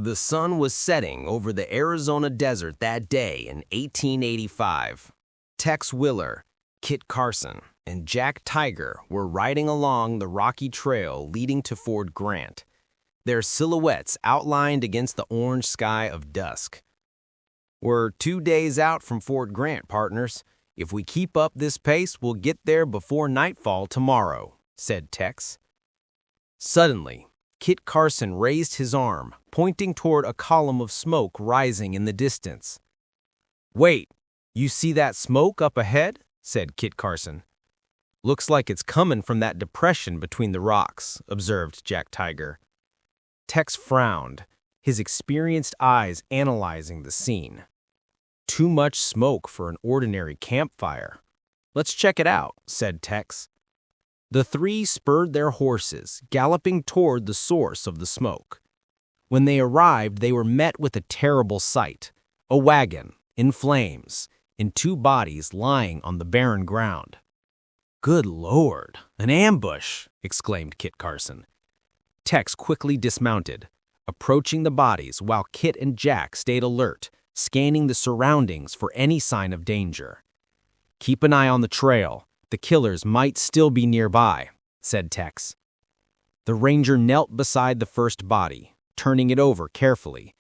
The sun was setting over the Arizona desert that day in 1885. Tex Willer, Kit Carson, and Jack Tiger were riding along the rocky trail leading to Fort Grant, their silhouettes outlined against the orange sky of dusk. "We're 2 days out from Fort Grant, partners. If we keep up this pace, we'll get there before nightfall tomorrow," said Tex. Suddenly, Kit Carson raised his arm, pointing toward a column of smoke rising in the distance. "Wait, you see that smoke up ahead?" said Kit Carson. "Looks like it's coming from that depression between the rocks," observed Jack Tiger. Tex frowned, his experienced eyes analyzing the scene. "Too much smoke for an ordinary campfire. Let's check it out," said Tex. The three spurred their horses, galloping toward the source of the smoke. When they arrived, they were met with a terrible sight: a wagon, in flames, and two bodies lying on the barren ground. "Good Lord, an ambush!" exclaimed Kit Carson. Tex quickly dismounted, approaching the bodies while Kit and Jack stayed alert, scanning the surroundings for any sign of danger. "Keep an eye on the trail. The killers might still be nearby," said Tex. The ranger knelt beside the first body, turning it over carefully.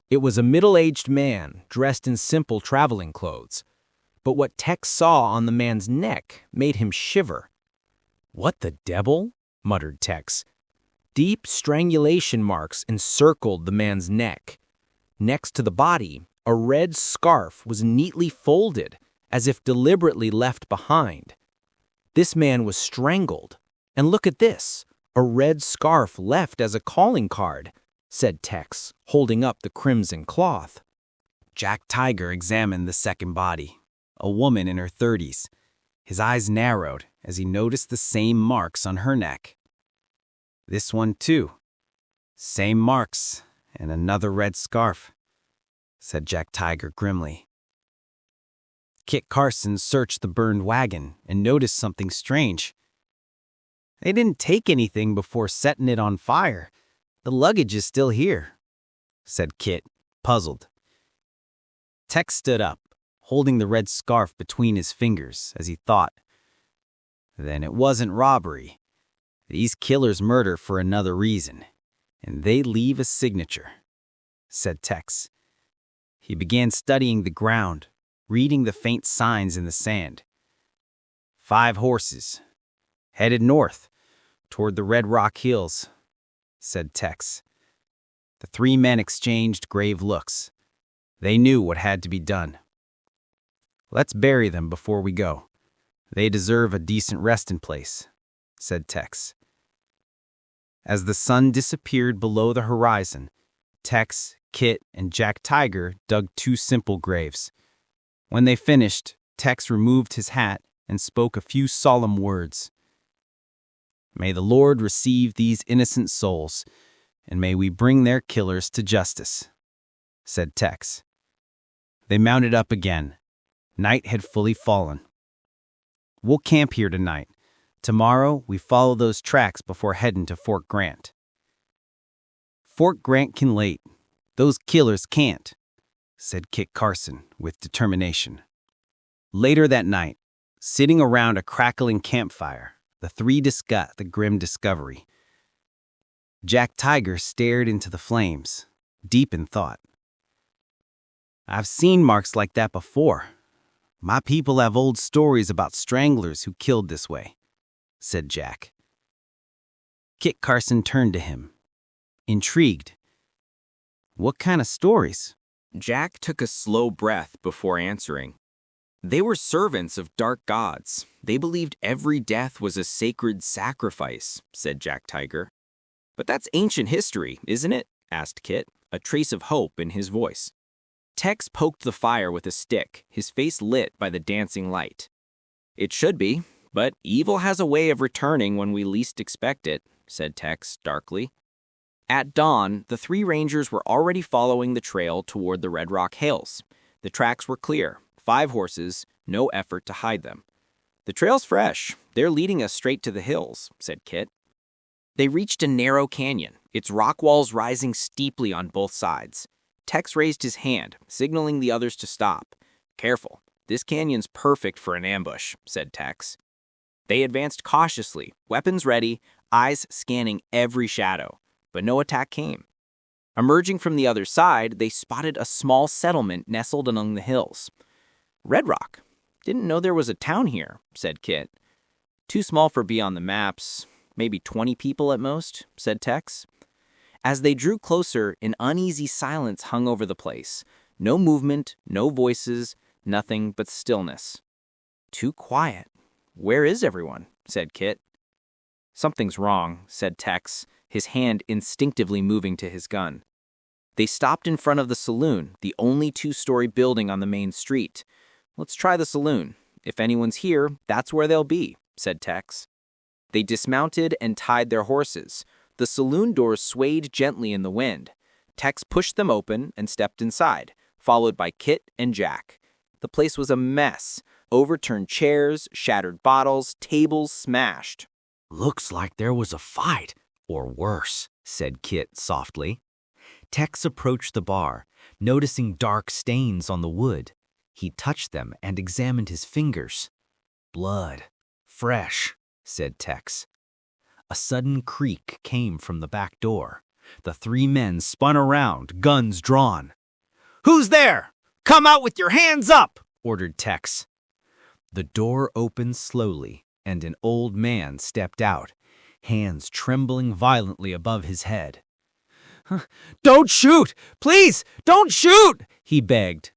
It was a middle-aged man dressed in simple traveling clothes, but what Tex saw on the man's neck made him shiver. "What the devil?" muttered Tex. Deep strangulation marks encircled the man's neck. Next to the body, a red scarf was neatly folded, as if deliberately left behind. This man was strangled. "And look at this, a red scarf left as a calling card," said Tex, holding up the crimson cloth. Jack Tiger examined the second body, a woman in her 30s. His eyes narrowed as he noticed the same marks on her neck. "This one too. Same marks and another red scarf," said Jack Tiger grimly. Kit Carson searched the burned wagon and noticed something strange. "They didn't take anything before setting it on fire. The luggage is still here," said Kit, puzzled. Tex stood up, holding the red scarf between his fingers as he thought. "Then it wasn't robbery. These killers murder for another reason, and they leave a signature," said Tex. He began studying the ground, reading the faint signs in the sand. 5 horses, headed north, toward the Red Rock Hills," said Tex. The 3 men exchanged grave looks. They knew what had to be done. "Let's bury them before we go. They deserve a decent resting place," said Tex. As the sun disappeared below the horizon, Tex, Kit, and Jack Tiger dug 2 simple graves. When they finished, Tex removed his hat and spoke a few solemn words. "May the Lord receive these innocent souls, and may we bring their killers to justice," said Tex. They mounted up again. Night had fully fallen. "We'll camp here tonight. Tomorrow, we follow those tracks before heading to Fort Grant." "Fort Grant can wait. Those killers can't," said Kit Carson with determination. Later that night, sitting around a crackling campfire, the 3 discussed the grim discovery. Jack Tiger stared into the flames, deep in thought. "I've seen marks like that before. My people have old stories about stranglers who killed this way," said Jack. Kit Carson turned to him, intrigued. "What kind of stories?" Jack took a slow breath before answering. "They were servants of dark gods. They believed every death was a sacred sacrifice," said Jack Tiger. "But that's ancient history, isn't it?" asked Kit, a trace of hope in his voice. Tex poked the fire with a stick, his face lit by the dancing light. "It should be, but evil has a way of returning when we least expect it," said Tex darkly. At dawn, the 3 rangers were already following the trail toward the Red Rock Hills. The tracks were clear, 5 horses, no effort to hide them. "The trail's fresh. They're leading us straight to the hills," said Kit. They reached a narrow canyon, its rock walls rising steeply on both sides. Tex raised his hand, signaling the others to stop. "Careful, this canyon's perfect for an ambush," said Tex. They advanced cautiously, weapons ready, eyes scanning every shadow, but no attack came. Emerging from the other side, they spotted a small settlement nestled among the hills. "Red Rock. Didn't know there was a town here," said Kit. "Too small for be on the maps. Maybe 20 people at most," said Tex. As they drew closer, an uneasy silence hung over the place. No movement, no voices, nothing but stillness. "Too quiet. Where is everyone?" said Kit. "Something's wrong," said Tex, his hand instinctively moving to his gun. They stopped in front of the saloon, the only two-story building on the main street. "Let's try the saloon. If anyone's here, that's where they'll be," said Tex. They dismounted and tied their horses. The saloon doors swayed gently in the wind. Tex pushed them open and stepped inside, followed by Kit and Jack. The place was a mess. Overturned chairs, shattered bottles, tables smashed. "Looks like there was a fight, or worse," said Kit softly. Tex approached the bar, noticing dark stains on the wood. He touched them and examined his fingers. "Blood. Fresh," said Tex. A sudden creak came from the back door. The three men spun around, guns drawn. "Who's there? Come out with your hands up!" ordered Tex. The door opened slowly, and an old man stepped out, hands trembling violently above his head. "Don't shoot! Please, don't shoot!" he begged.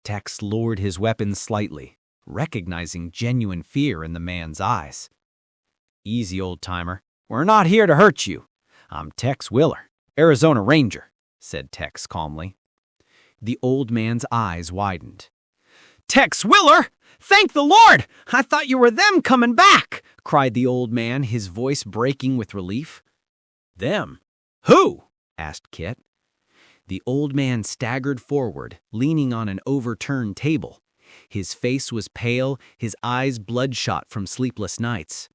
Tex lowered his weapon slightly, recognizing genuine fear in the man's eyes. "Easy, old-timer. We're not here to hurt you. I'm Tex Willer, Arizona Ranger," said Tex calmly. The old man's eyes widened. "Tex Willer? Thank the Lord! I thought you were them coming back!" cried the old man, his voice breaking with relief. "Them? Who?" asked Kit. The old man staggered forward, leaning on an overturned table. His face was pale, his eyes bloodshot from sleepless nights.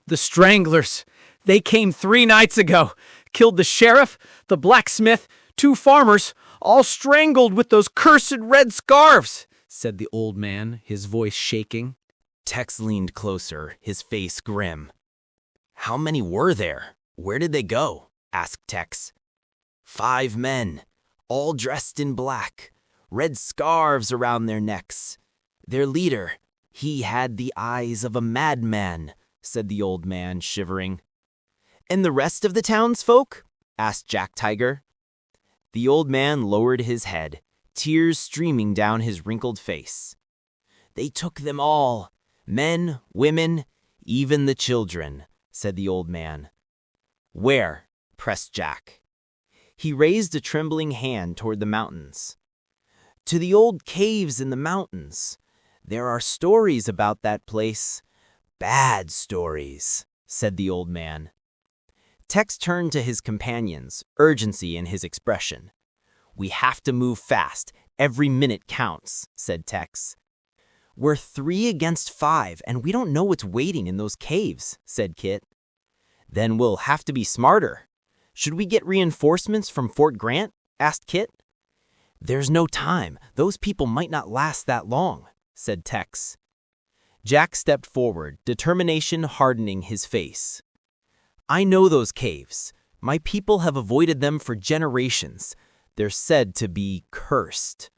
"The Stranglers! They came 3 nights ago, killed the sheriff, the blacksmith, 2 farmers, all strangled with those cursed red scarves," said the old man, his voice shaking. Tex leaned closer, his face grim. "How many were there? Where did they go?" asked Tex. 5 men, all dressed in black, red scarves around their necks. Their leader, he had the eyes of a madman," said the old man, shivering. "And the rest of the townsfolk?" asked Jack Tiger. The old man lowered his head, tears streaming down his wrinkled face. "They took them all, men, women, even the children," said the old man. "Where?" pressed Jack. He raised a trembling hand toward the mountains. "To the old caves in the mountains. There are stories about that place. Bad stories," said the old man. Tex turned to his companions, urgency in his expression. "We have to move fast. Every minute counts," said Tex. "We're 3 against 5, and we don't know what's waiting in those caves," said Kit. "Then we'll have to be smarter. Should we get reinforcements from Fort Grant?" asked Kit. "There's no time. Those people might not last that long," said Tex. Jack stepped forward, determination hardening his face. "I know those caves. My people have avoided them for generations. They're said to be cursed."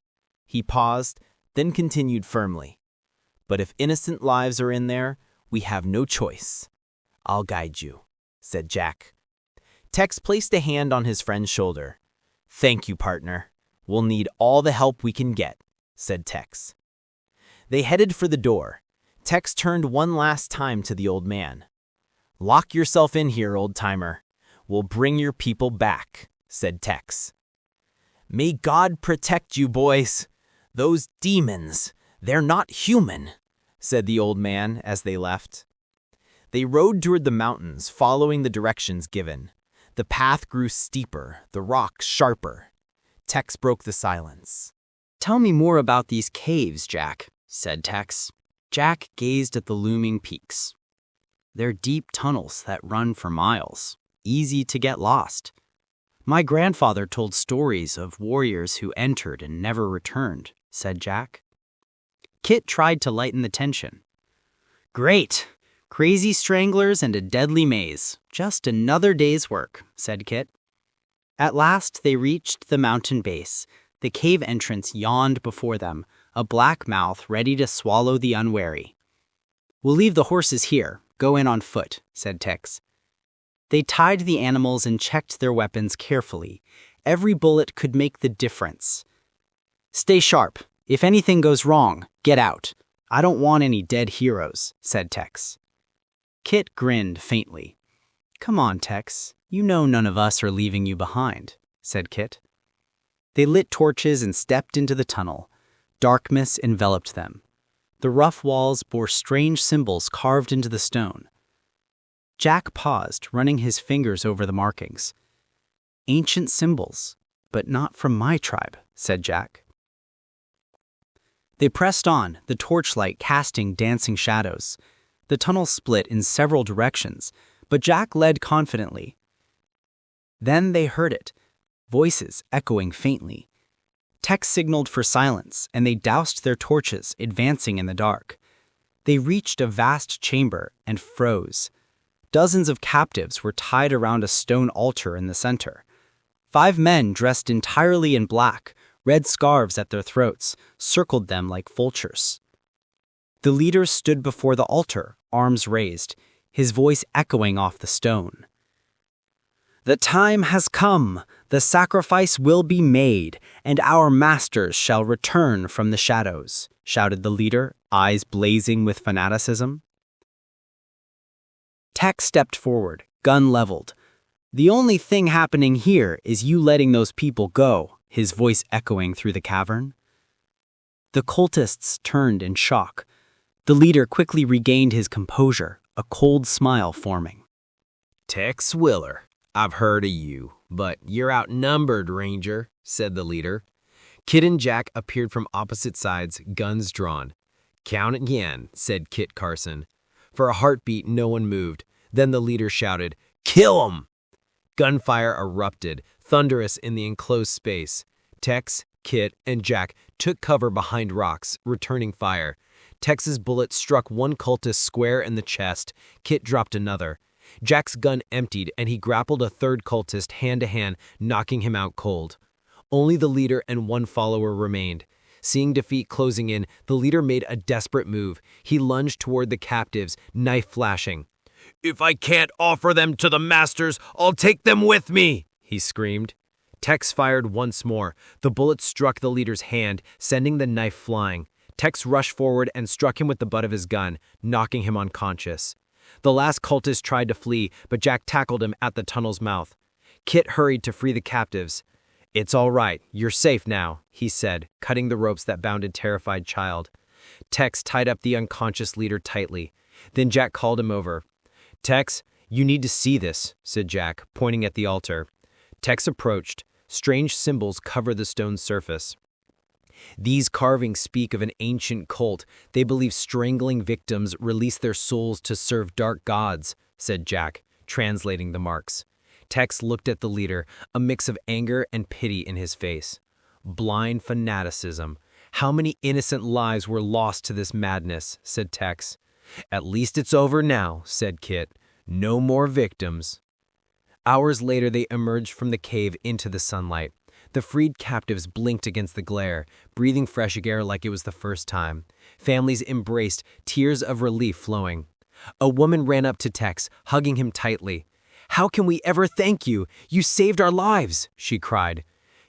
He paused, then continued firmly. "But if innocent lives are in there, we have no choice." "I'll guide you," said Jack. Tex placed a hand on his friend's shoulder. "Thank you, partner. We'll need all the help we can get," said Tex. They headed for the door. Tex turned one last time to the old man. "Lock yourself in here, old-timer. We'll bring your people back," said Tex. "May God protect you, boys. Those demons, they're not human," said the old man as they left. They rode toward the mountains, following the directions given. The path grew steeper, the rocks sharper. Tex broke the silence. "Tell me more about these caves, Jack," said Tex. Jack gazed at the looming peaks. "They're deep tunnels that run for miles. easy to get lost. My grandfather told stories of warriors who entered and never returned, said Jack. Kit tried to lighten the tension. Great! Crazy stranglers and a deadly maze. Just another day's work, said Kit. At last they reached the mountain base. The cave entrance yawned before them, a black mouth ready to swallow the unwary. We'll leave the horses here. Go in on foot, said Tex. They tied the animals and checked their weapons carefully. Every bullet could make the difference. Stay sharp. If anything goes wrong, get out. I don't want any dead heroes, said Tex. Kit grinned faintly. Come on, Tex. You know none of us are leaving you behind, said Kit. They lit torches and stepped into the tunnel. Darkness enveloped them. The rough walls bore strange symbols carved into the stone. Jack paused, running his fingers over the markings. Ancient symbols, but not from my tribe, said Jack. They pressed on, the torchlight casting dancing shadows. The tunnel split in several directions, but Jack led confidently. Then they heard it, voices echoing faintly. Tex signaled for silence, and they doused their torches, advancing in the dark. They reached a vast chamber and froze. Dozens of captives were tied around a stone altar in the center. 5 men dressed entirely in black, red scarves at their throats, circled them like vultures. The leader stood before the altar, arms raised, his voice echoing off the stone. The time has come, the sacrifice will be made, and our masters shall return from the shadows, shouted the leader, eyes blazing with fanaticism. Tex stepped forward, gun leveled. The only thing happening here is you letting those people go, his voice echoing through the cavern. The cultists turned in shock. The leader quickly regained his composure, a cold smile forming. Tex Willer, I've heard of you, but you're outnumbered, Ranger, said the leader. Kit and Jack appeared from opposite sides, guns drawn. Count again, said Kit Carson. For a heartbeat, no one moved. Then the leader shouted, Kill 'em! Gunfire erupted, thunderous in the enclosed space. Tex, Kit, and Jack took cover behind rocks, returning fire. Tex's bullet struck one cultist square in the chest. Kit dropped another. Jack's gun emptied, and he grappled a third cultist hand to hand, knocking him out cold. Only the leader and one follower remained. Seeing defeat closing in, the leader made a desperate move. He lunged toward the captives, knife flashing. If I can't offer them to the masters, I'll take them with me, he screamed. Tex fired once more. The bullet struck the leader's hand, sending the knife flying. Tex rushed forward and struck him with the butt of his gun, knocking him unconscious. The last cultist tried to flee, but Jack tackled him at the tunnel's mouth. Kit hurried to free the captives. It's all right, you're safe now, he said, cutting the ropes that bounded terrified child. Tex tied up the unconscious leader tightly. Then Jack called him over. Tex, you need to see this, said Jack, pointing at the altar. Tex approached. Strange symbols covered the stone surface. These carvings speak of an ancient cult. They believe strangling victims release their souls to serve dark gods, said Jack, translating the marks. Tex looked at the leader, a mix of anger and pity in his face. Blind fanaticism. How many innocent lives were lost to this madness, said Tex. At least it's over now, said Kit. No more victims. Hours later, they emerged from the cave into the sunlight. The freed captives blinked against the glare, breathing fresh air like it was the first time. Families embraced, tears of relief flowing. A woman ran up to Tex, hugging him tightly. How can we ever thank you? You saved our lives, she cried.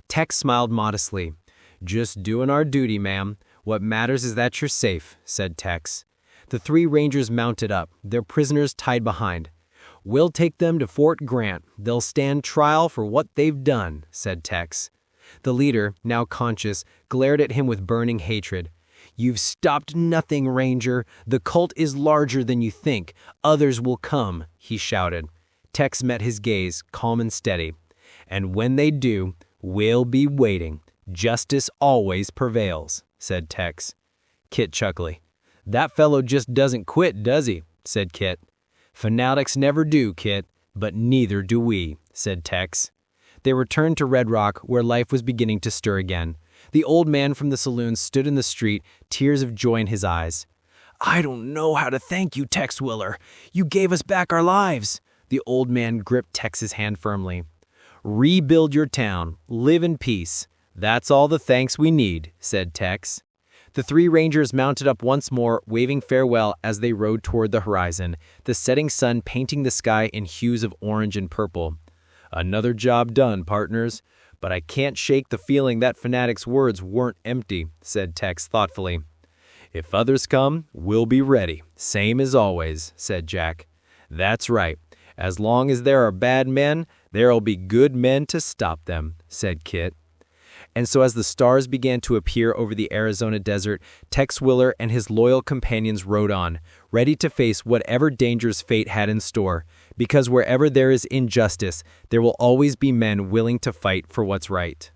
Tex smiled modestly. Just doing our duty, ma'am. What matters is that you're safe, said Tex. The 3 rangers mounted up, their prisoners tied behind. We'll take them to Fort Grant. They'll stand trial for what they've done, said Tex. The leader, now conscious, glared at him with burning hatred. You've stopped nothing, Ranger. The cult is larger than you think. Others will come, he shouted. Tex met his gaze, calm and steady. And when they do, we'll be waiting. Justice always prevails, said Tex. Kit chuckly. That fellow just doesn't quit, does he? Said Kit. Fanatics never do, Kit. "But neither do we," said Tex. They returned to Red Rock, where life was beginning to stir again. The old man from the saloon stood in the street, tears of joy in his eyes. "I don't know how to thank you, Tex Willer. You gave us back our lives." The old man gripped Tex's hand firmly. "Rebuild your town. Live in peace. That's all the thanks we need," said Tex. The three rangers mounted up once more, waving farewell as they rode toward the horizon, the setting sun painting the sky in hues of orange and purple. "Another job done, partners. But I can't shake the feeling that Fanatic's words weren't empty," said Tex thoughtfully. "If others come, we'll be ready, same as always," said Jack. "That's right. As long as there are bad men, there'll be good men to stop them," said Kit. And so as the stars began to appear over the Arizona desert, Tex Willer and his loyal companions rode on, ready to face whatever dangers fate had in store, because wherever there is injustice, there will always be men willing to fight for what's right.